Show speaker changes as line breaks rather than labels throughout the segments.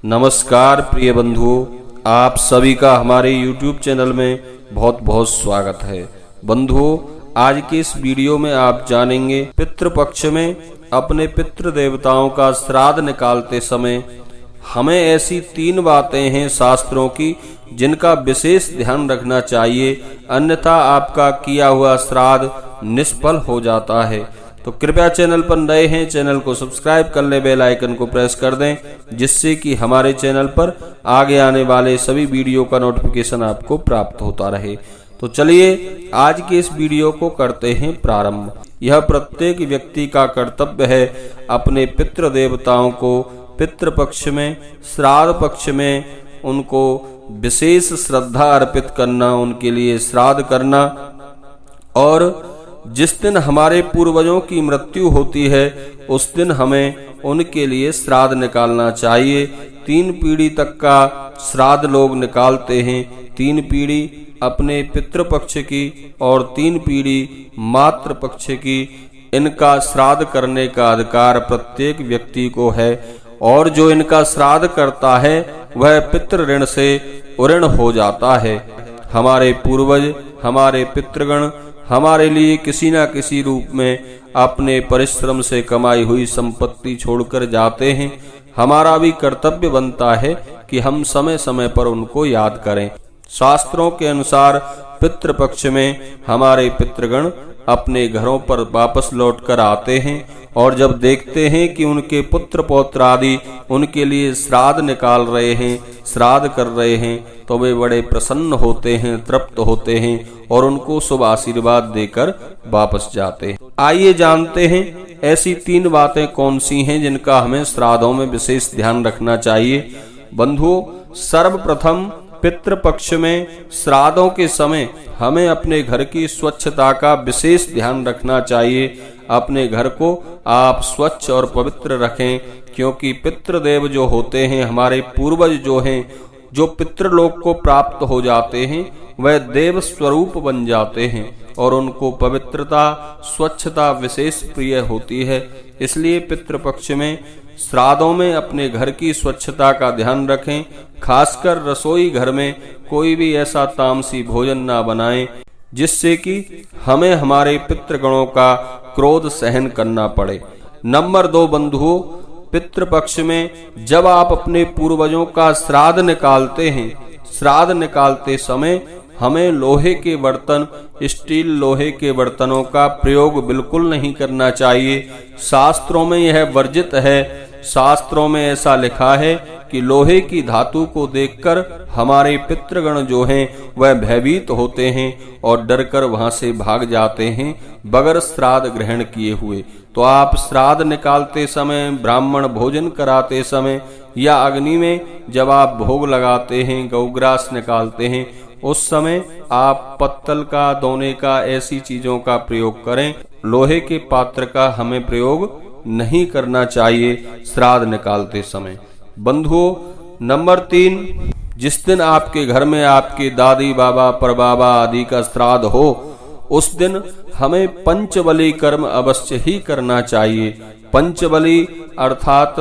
नमस्कार प्रिय बंधुओं, आप सभी का हमारे YouTube चैनल में बहुत बहुत स्वागत है। बंधुओं, आज के इस वीडियो में आप जानेंगे पितृपक्ष में अपने पितृ देवताओं का श्राद्ध निकालते समय हमें ऐसी 3 बातें हैं शास्त्रों की जिनका विशेष ध्यान रखना चाहिए, अन्यथा आपका किया हुआ श्राद्ध निष्फल हो जाता है। तो कृपया चैनल पर नए हैं, चैनल को सब्सक्राइब कर ले, बेल आइकन को प्रेस कर दें, जिससे कि हमारे चैनल पर आगे आने वाले सभी वीडियो का नोटिफिकेशन आपको प्राप्त होता रहे। तो चलिए आज के इस वीडियो को करते हैं प्रारंभ। यह प्रत्येक व्यक्ति का कर्तव्य है अपने पितृ देवताओं को पितृपक्ष में, श्राद्ध पक्ष में उनको विशेष श्रद्धा अर्पित करना, उनके लिए श्राद्ध करना। और जिस दिन हमारे पूर्वजों की मृत्यु होती है उस दिन हमें उनके लिए श्राद्ध निकालना चाहिए। 3 पीढ़ी तक का श्राद्ध लोग निकालते हैं, 3 पीढ़ी अपने पितृपक्ष की और 3 पीढ़ी मातृपक्ष की। इनका श्राद्ध करने का अधिकार प्रत्येक व्यक्ति को है और जो इनका श्राद्ध करता है वह पितृ ऋण से उऋण हो जाता है। हमारे पूर्वज, हमारे पितृगण हमारे लिए किसी न किसी रूप में अपने परिश्रम से कमाई हुई संपत्ति छोड़कर जाते हैं। हमारा भी कर्तव्य बनता है कि हम समय समय पर उनको याद करें। शास्त्रों के अनुसार पितृपक्ष में हमारे पितृगण अपने घरों पर वापस लौटकर आते हैं और जब देखते हैं कि उनके पुत्र पौत्र आदि उनके लिए श्राद्ध निकाल रहे हैं, श्राद्ध कर रहे हैं, तो वे बड़े प्रसन्न होते हैं, तृप्त होते हैं और उनको शुभ आशीर्वाद देकर वापस जाते हैं। आइए जानते हैं ऐसी 3 बातें कौन सी हैं जिनका हमें श्राद्धों में विशेष ध्यान रखना चाहिए। बंधुओं, सर्वप्रथम पितृपक्ष में श्राद्धों के समय हमें अपने घर की स्वच्छता का विशेष ध्यान रखना चाहिए। अपने घर को आप स्वच्छ और पवित्र रखें, क्योंकि पितृदेव जो होते हैं, हमारे पूर्वज जो हैं, जो पितृलोक को प्राप्त हो जाते हैं वह देव स्वरूप बन जाते हैं और उनको पवित्रता, स्वच्छता विशेष प्रिय होती है। इसलिए पितृपक्ष में श्राद्धों में अपने घर की स्वच्छता का ध्यान रखें। खासकर रसोई घर में कोई भी ऐसा तामसी भोजन ना बनाएं जिससे कि हमें हमारे पितृगणों का क्रोध सहन करना पड़े। नंबर 2 बंधुओं, पितृपक्ष में जब आप अपने पूर्वजों का श्राद्ध निकालते हैं, श्राद्ध निकालते समय हमें लोहे के बर्तन, स्टील लोहे के बर्तनों का प्रयोग बिल्कुल नहीं करना चाहिए। शास्त्रों में यह वर्जित है। शास्त्रों में ऐसा लिखा है कि लोहे की धातु को देखकर हमारे पितृगण जो हैं वह भयभीत होते हैं और डरकर वहां से भाग जाते हैं बगैर श्राद्ध ग्रहण किए हुए। तो आप श्राद्ध निकालते समय, ब्राह्मण भोजन कराते समय या अग्नि में जब आप भोग लगाते हैं, गौग्रास निकालते हैं, उस समय आप पत्तल का, दोने का, ऐसी चीजों का प्रयोग करें। लोहे के पात्र का हमें प्रयोग नहीं करना चाहिए श्राद्ध निकालते समय। बंधुओं, नंबर 3, जिस दिन आपके घर में आपके दादी बाबा, परबाबा आदि का श्राद्ध हो उस दिन हमें पंचबली कर्म अवश्य ही करना चाहिए। पंचबली अर्थात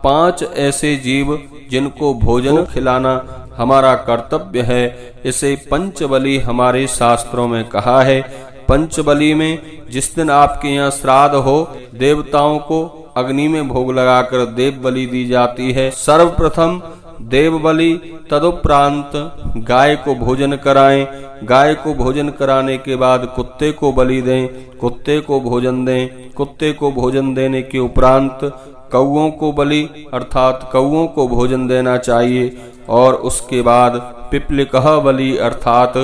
5 ऐसे जीव जिनको भोजन खिलाना हमारा कर्तव्य है। इसे पंचबली हमारे शास्त्रों में कहा है। पंचबली में जिस दिन आपके यहाँ श्राद्ध हो, देवताओं को अग्नि में भोग लगाकर देव बलि दी जाती है। सर्वप्रथम देव बलि, तदुपरांत गाय को भोजन कराएं। गाय को भोजन कराने के बाद कुत्ते को बलि दें, कुत्ते को भोजन दें। कुत्ते को भोजन देने के उपरांत कौओं को बलि अर्थात कौओं को भोजन देना चाहिए और उसके बाद पिपलिकह बलि अर्थात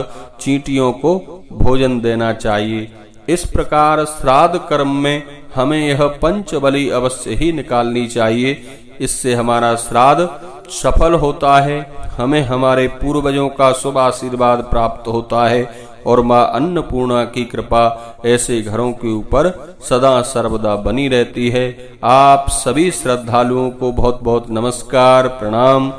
चींटियों को भोजन देना चाहिए। इस प्रकार श्राद्ध कर्म में हमें यह पंचबली अवश्य ही निकालनी चाहिए। इससे हमारा श्राद्ध सफल होता है, हमें हमारे पूर्वजों का शुभ आशीर्वाद प्राप्त होता है और माँ अन्नपूर्णा की कृपा ऐसे घरों के ऊपर सदा सर्वदा बनी रहती है। आप सभी श्रद्धालुओं को बहुत बहुत नमस्कार, प्रणाम।